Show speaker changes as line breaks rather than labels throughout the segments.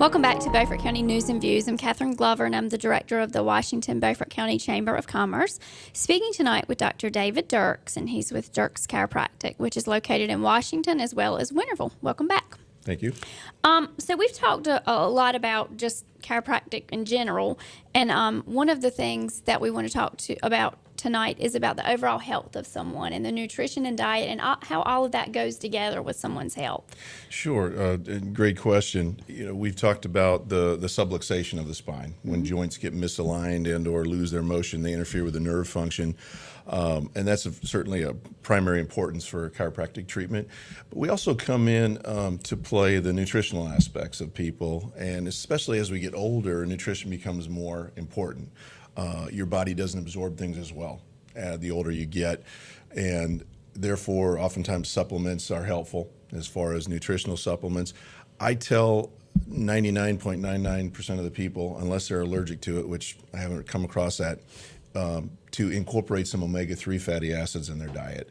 Welcome back to Beaufort County News and Views. I'm Catherine Glover, and I'm the director of the Washington Beaufort County Chamber of Commerce. Speaking tonight with Dr. David Dirks, and he's with Dirks Chiropractic, which is located in Washington as well as Winterville. Welcome back.
Thank you.
So we've talked a lot about just chiropractic in general, and one of the things that we want to talk about tonight is about the overall health of someone and the nutrition and diet and how all of that goes together with someone's health.
Sure. Great question. We've talked about the subluxation of the spine. When joints get misaligned and or lose their motion, they interfere with the nerve function. And that's certainly a primary importance for chiropractic treatment. But we also come in to play the nutritional aspects of people, and especially as we get older, nutrition becomes more important. Your body doesn't absorb things as well the older you get, and therefore oftentimes supplements are helpful as far as nutritional supplements. I tell 99.99% of the people, unless they're allergic to it, which I haven't come across that, to incorporate some omega-3 fatty acids in their diet,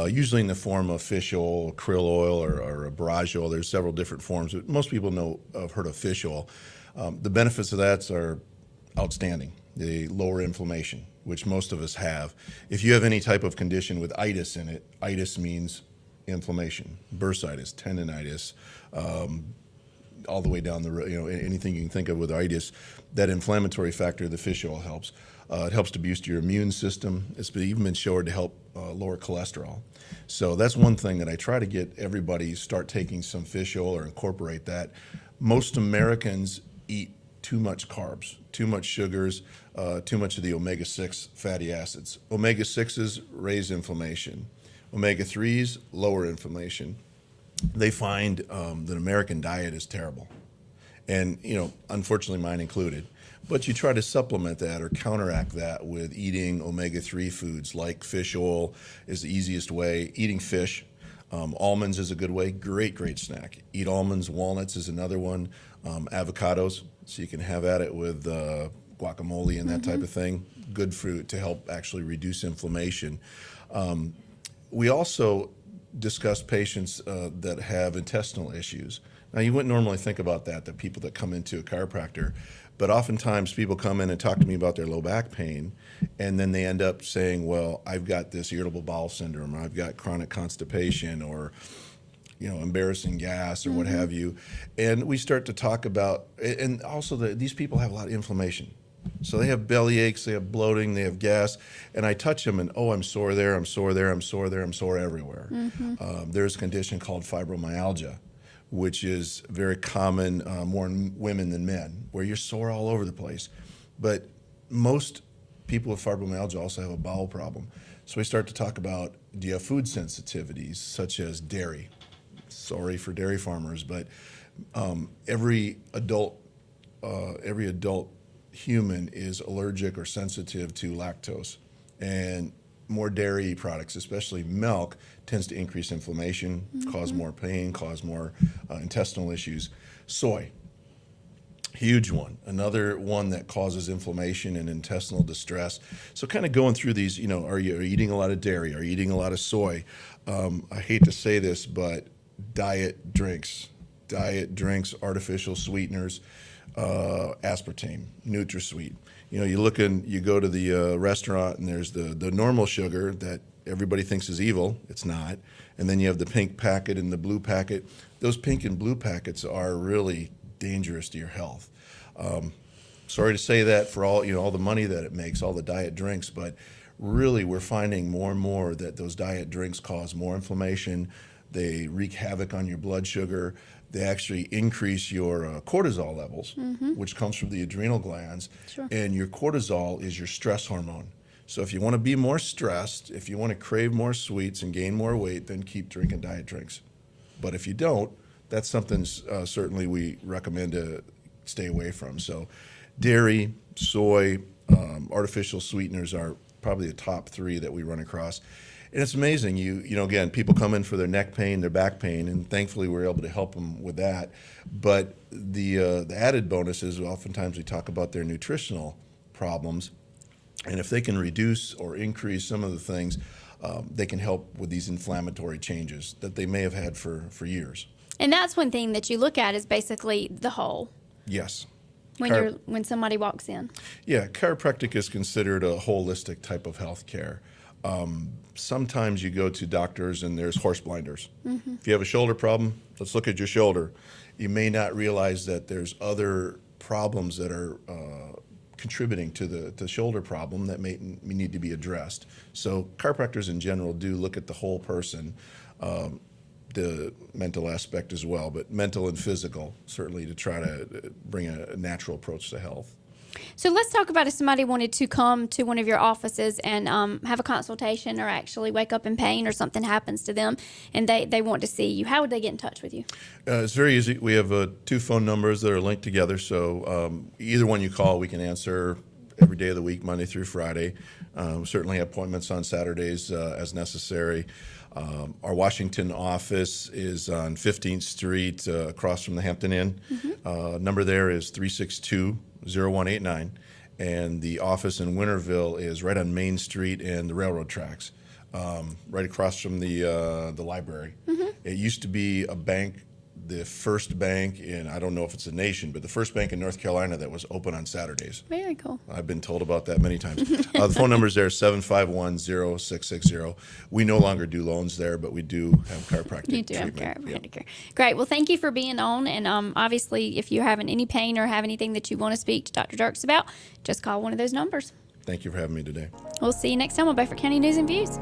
usually in the form of fish oil, krill oil, or a borage oil. There's several different forms, but most people have heard of fish oil. The benefits of that are outstanding. They lower inflammation, which most of us have. If you have any type of condition with itis in it, itis means inflammation, bursitis, tendinitis, all the way down the road, anything you can think of with itis, that inflammatory factor, the fish oil helps. It helps to boost your immune system. It's even been shown to help lower cholesterol. So that's one thing that I try to get everybody start taking some fish oil or incorporate that. Most Americans eat too much carbs, too much sugars, too much of the omega-6 fatty acids. Omega-6s raise inflammation. Omega-3s lower inflammation. They find that American diet is terrible. And, unfortunately mine included. But you try to supplement that or counteract that with eating omega-3 foods like fish oil is the easiest way. Eating fish. Almonds is a good way. Great snack. Eat almonds. Walnuts is another one. Avocados, so you can have at it with guacamole and that type of thing. Good fruit to help actually reduce inflammation. We also discuss patients that have intestinal issues. Now, you wouldn't normally think about that, the people that come into a chiropractor, but oftentimes people come in and talk to me about their low back pain, and then they end up saying, well, I've got this irritable bowel syndrome, or I've got chronic constipation, or embarrassing gas, or what have you. And we start to talk about, and also these people have a lot of inflammation. So they have belly aches, they have bloating, they have gas, and I touch them and, I'm sore there, I'm sore there, I'm sore there, I'm sore everywhere. There's a condition called fibromyalgia, which is very common, more in women than men, where you're sore all over the place. But most people with fibromyalgia also have a bowel problem. So we start to talk about, do you have food sensitivities, such as dairy? Sorry for dairy farmers, but every adult human is allergic or sensitive to lactose, and more dairy products, especially milk, tends to increase inflammation, cause more pain, cause more intestinal issues. Soy, huge one. Another one that causes inflammation and intestinal distress. So kind of going through these, are you eating a lot of dairy? Are you eating a lot of soy? I hate to say this, but diet drinks, artificial sweeteners, aspartame, NutraSweet. You go to the restaurant and there's the normal sugar that everybody thinks is evil. It's not. And then you have the pink packet and the blue packet. Those pink and blue packets are really dangerous to your health. Sorry to say that for all the money that it makes, all the diet drinks, but really we're finding more and more that those diet drinks cause more inflammation. They wreak havoc on your blood sugar. They actually increase your cortisol levels, which comes from the adrenal glands.
Sure.
And your cortisol is your stress hormone. So if you want to be more stressed, if you want to crave more sweets and gain more weight, then keep drinking diet drinks. But if you don't, that's something certainly we recommend to stay away from. So dairy, soy, artificial sweeteners are probably the top three that we run across. And it's amazing, again, people come in for their neck pain, their back pain, and thankfully we're able to help them with that. But the added bonus is oftentimes we talk about their nutritional problems, and if they can reduce or increase some of the things, they can help with these inflammatory changes that they may have had for years.
And that's one thing that you look at is basically the whole.
Yes.
When somebody walks in.
Yeah, chiropractic is considered a holistic type of health care. Sometimes you go to doctors and there's horse blinders. If you have a shoulder problem, let's look at your shoulder. You may not realize that there's other problems that are contributing to the shoulder problem that may need to be addressed. So chiropractors in general do look at the whole person, the mental aspect as well, but mental and physical, certainly, to try to bring a natural approach to health.
So let's talk about if somebody wanted to come to one of your offices and have a consultation, or actually wake up in pain or something happens to them and they want to see you. How would they get in touch with you?
It's very easy. We have 2 phone numbers that are linked together, so either one you call, we can answer every day of the week, Monday through Friday. We certainly have appointments on Saturdays as necessary. Our Washington office is on 15th Street across from the Hampton Inn. Number there is 362-0189. And the office in Winterville is right on Main Street and the railroad tracks, right across from the library. It used to be a bank, the first bank in, I don't know if it's a nation, but the first bank in North Carolina that was open on Saturdays.
Very cool.
I've been told about that many times. The phone number is there, 751-0660. We no longer do loans there, but we do have chiropractic
You do
treatment.
have chiropractic. Great. Well, thank you for being on. And obviously, if you're having any pain or have anything that you want to speak to Dr. Dirks about, just call one of those numbers.
Thank you for having me today.
We'll see you next time on Beaufort County News and Views.